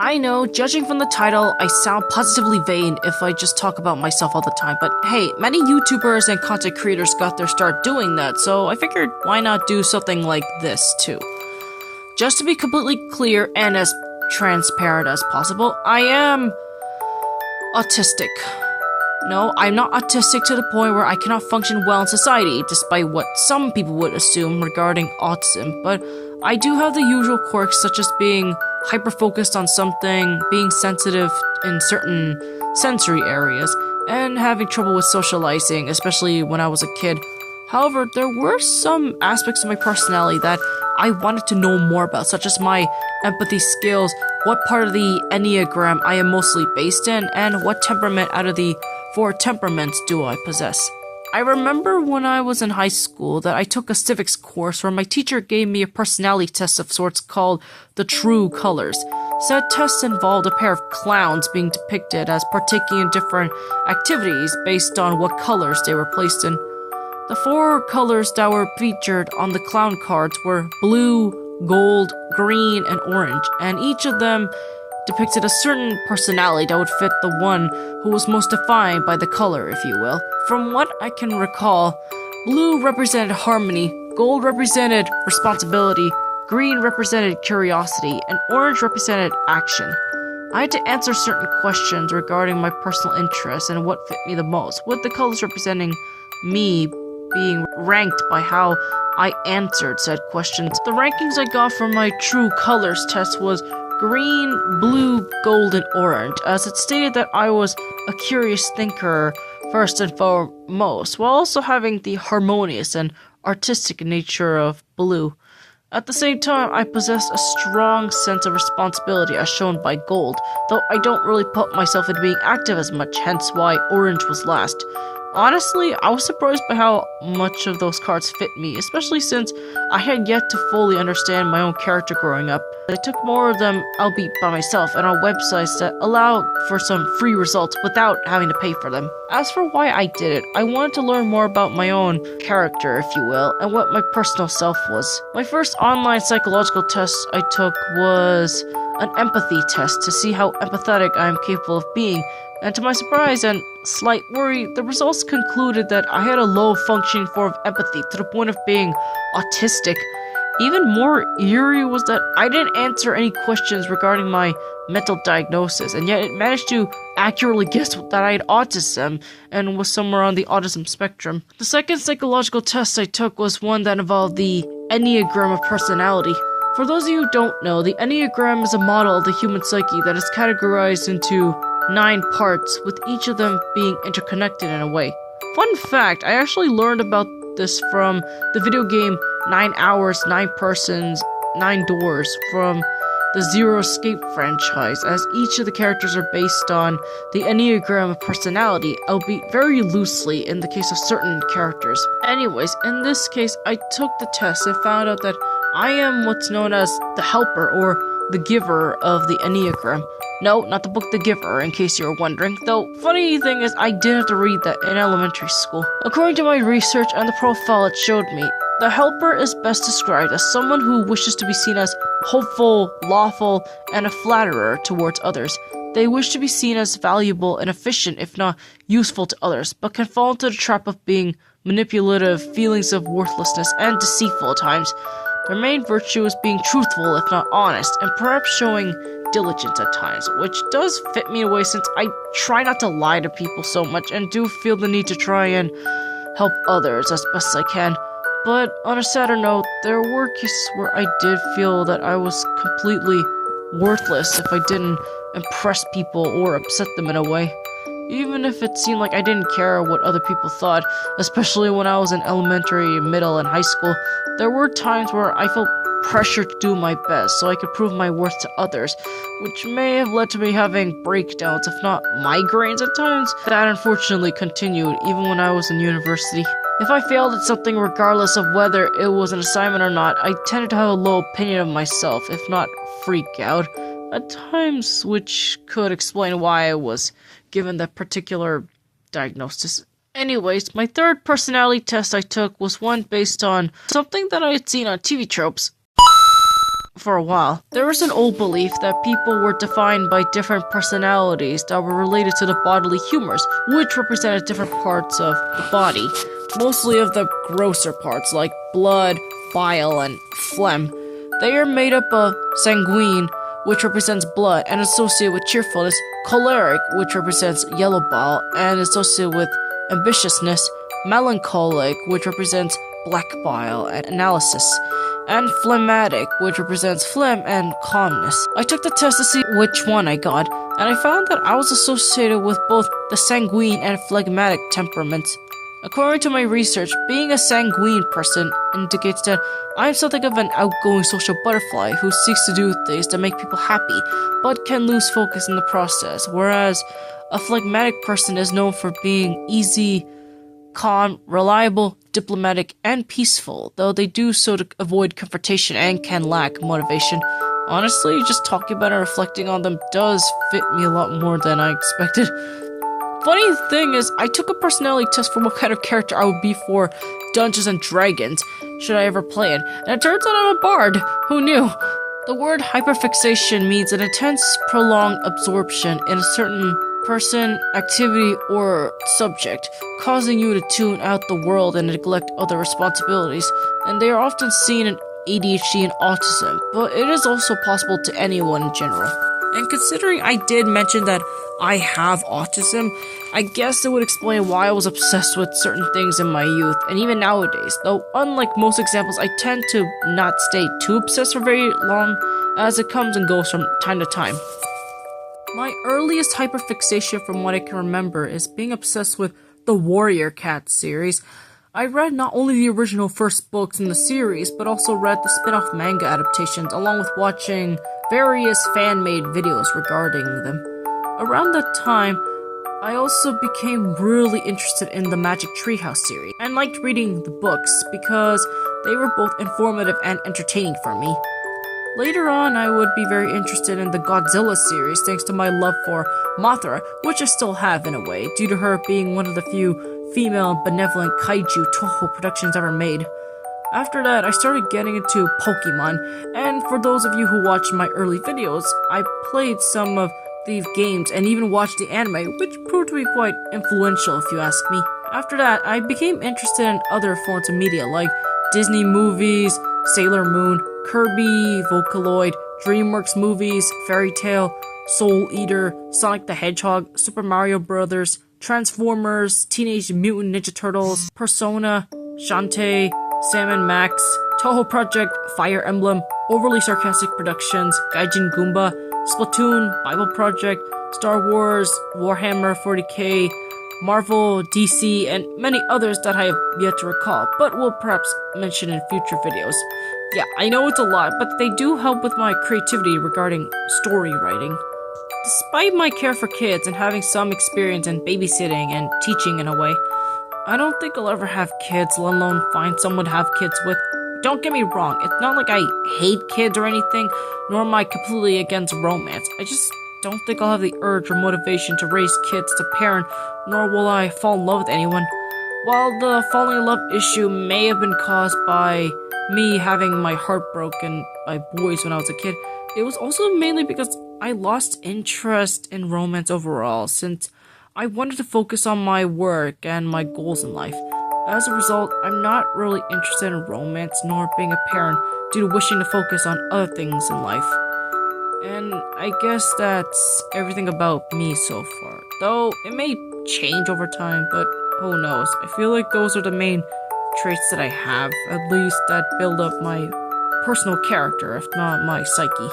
I know, judging from the title, I sound positively vain if I just talk about myself all the time, but hey, many YouTubers and content creators got their start doing that, so I figured why not do something like this too. Just to be completely clear and as transparent as possible, I am autistic. No, I'm not autistic to the point where I cannot function well in society, despite what some people would assume regarding autism, but I do have the usual quirks such as being hyper-focused on something, being sensitive in certain sensory areas, and having trouble with socializing, especially when I was a kid. However, there were some aspects of my personality that I wanted to know more about, such as my empathy skills, what part of the Enneagram I am mostly based in, and what temperament out of the 4 temperaments do I possess. I remember when I was in high school that I took a civics course where my teacher gave me a personality test of sorts called the True Colors. Said test involved a pair of clowns being depicted as partaking in different activities based on what colors they were placed in. The 4 colors that were featured on the clown cards were blue, gold, green, and orange, and each of them depicted a certain personality that would fit the one who was most defined by the color, if you will. From what I can recall, blue represented harmony, gold represented responsibility, green represented curiosity, and orange represented action. I had to answer certain questions regarding my personal interests and what fit me the most, with the colors representing me being ranked by how I answered said questions. The rankings I got from my True Colors test was green, blue, gold, and orange, as it stated that I was a curious thinker first and foremost, while also having the harmonious and artistic nature of blue. At the same time, I possessed a strong sense of responsibility as shown by gold, though I don't really put myself into being active as much, hence why orange was last. Honestly, I was surprised by how much of those cards fit me, especially since I had yet to fully understand my own character growing up. I took more of them, albeit by myself, and on websites that allow for some free results without having to pay for them. As for why I did it, I wanted to learn more about my own character, if you will, and what my personal self was. My first online psychological test I took was an empathy test to see how empathetic I am capable of being, and to my surprise and slight worry, the results concluded that I had a low-functioning form of empathy to the point of being autistic. Even more eerie was that I didn't answer any questions regarding my mental diagnosis, and yet it managed to accurately guess that I had autism and was somewhere on the autism spectrum. The second psychological test I took was one that involved the Enneagram of personality. For those of you who don't know, the Enneagram is a model of the human psyche that is categorized into 9 parts, with each of them being interconnected in a way. Fun fact, I actually learned about this from the video game 9 Hours, 9 Persons, 9 Doors from the Zero Escape franchise, as each of the characters are based on the Enneagram of personality, albeit very loosely in the case of certain characters. Anyways, in this case, I took the test and found out that I am what's known as the helper, or the giver of the Enneagram. No, not the book The Giver, in case you were wondering, though funny thing is I did have to read that in elementary school. According to my research and the profile it showed me, the helper is best described as someone who wishes to be seen as hopeful, lawful, and a flatterer towards others. They wish to be seen as valuable and efficient, if not useful to others, but can fall into the trap of being manipulative, feelings of worthlessness, and deceitful at times. Their main virtue is being truthful, if not honest, and perhaps showing diligence at times, which does fit me in a way since I try not to lie to people so much and do feel the need to try and help others as best as I can. But on a sadder note, there were cases where I did feel that I was completely worthless if I didn't impress people or upset them in a way. Even if it seemed like I didn't care what other people thought, especially when I was in elementary, middle, and high school, there were times where I felt pressure to do my best so I could prove my worth to others, which may have led to me having breakdowns, if not migraines at times. That unfortunately continued even when I was in university. If I failed at something regardless of whether it was an assignment or not, I tended to have a low opinion of myself, if not freak out, at times, which could explain why I was given that particular diagnosis. Anyways, my third personality test I took was one based on something that I had seen on TV tropes. for a while. There was an old belief that people were defined by different personalities that were related to the bodily humors, which represented different parts of the body, mostly of the grosser parts like blood, bile, and phlegm. They are made up of sanguine, which represents blood and associated with cheerfulness, choleric, which represents yellow bile and associated with ambitiousness, melancholic, which represents black bile and analysis, and phlegmatic, which represents phlegm and calmness. I took the test to see which one I got, and I found that I was associated with both the sanguine and phlegmatic temperaments. According to my research, being a sanguine person indicates that I am something of an outgoing social butterfly who seeks to do things that make people happy, but can lose focus in the process, whereas a phlegmatic person is known for being easy, calm, reliable, diplomatic, and peaceful, though they do so to avoid confrontation and can lack motivation. Honestly, just talking about and reflecting on them does fit me a lot more than I expected. Funny thing is, I took a personality test for what kind of character I would be for Dungeons and Dragons, should I ever play it, and it turns out I'm a bard. Who knew? The word hyperfixation means an intense, prolonged absorption in a certain person, activity, or subject, causing you to tune out the world and neglect other responsibilities, and they are often seen in ADHD and autism, but it is also possible to anyone in general. And considering I did mention that I have autism, I guess it would explain why I was obsessed with certain things in my youth, and even nowadays, though unlike most examples, I tend to not stay too obsessed for very long, as it comes and goes from time to time. My earliest hyperfixation from what I can remember is being obsessed with the Warrior Cat series. I read not only the original first books in the series, but also read the spin-off manga adaptations, along with watching various fan-made videos regarding them. Around that time, I also became really interested in the Magic Treehouse series, and liked reading the books because they were both informative and entertaining for me. Later on, I would be very interested in the Godzilla series thanks to my love for Mothra, which I still have in a way, due to her being one of the few female benevolent kaiju Toho productions ever made. After that, I started getting into Pokemon, and for those of you who watched my early videos, I played some of the games and even watched the anime, which proved to be quite influential if you ask me. After that, I became interested in other forms of media like Disney movies, Sailor Moon, Kirby, Vocaloid, DreamWorks movies, Fairy Tail, Soul Eater, Sonic the Hedgehog, Super Mario Bros., Transformers, Teenage Mutant Ninja Turtles, Persona, Shantae, Sam & Max, Toho Project, Fire Emblem, Overly Sarcastic Productions, Gaijin Goomba, Splatoon, Bible Project, Star Wars, Warhammer 40k, Marvel, DC, and many others that I have yet to recall, but will perhaps mention in future videos. Yeah, I know it's a lot, but they do help with my creativity regarding story writing. Despite my care for kids and having some experience in babysitting and teaching in a way, I don't think I'll ever have kids, let alone find someone to have kids with. Don't get me wrong, it's not like I hate kids or anything, nor am I completely against romance. I just don't think I'll have the urge or motivation to raise kids to parent, nor will I fall in love with anyone. While the falling in love issue may have been caused by me having my heart broken by boys when I was a kid, it was also mainly because I lost interest in romance overall, since I wanted to focus on my work and my goals in life. As a result, I'm not really interested in romance nor being a parent due to wishing to focus on other things in life. And I guess that's everything about me so far. Though it may change over time, but who knows. I feel like those are the main traits that I have, at least that build up my personal character, if not my psyche.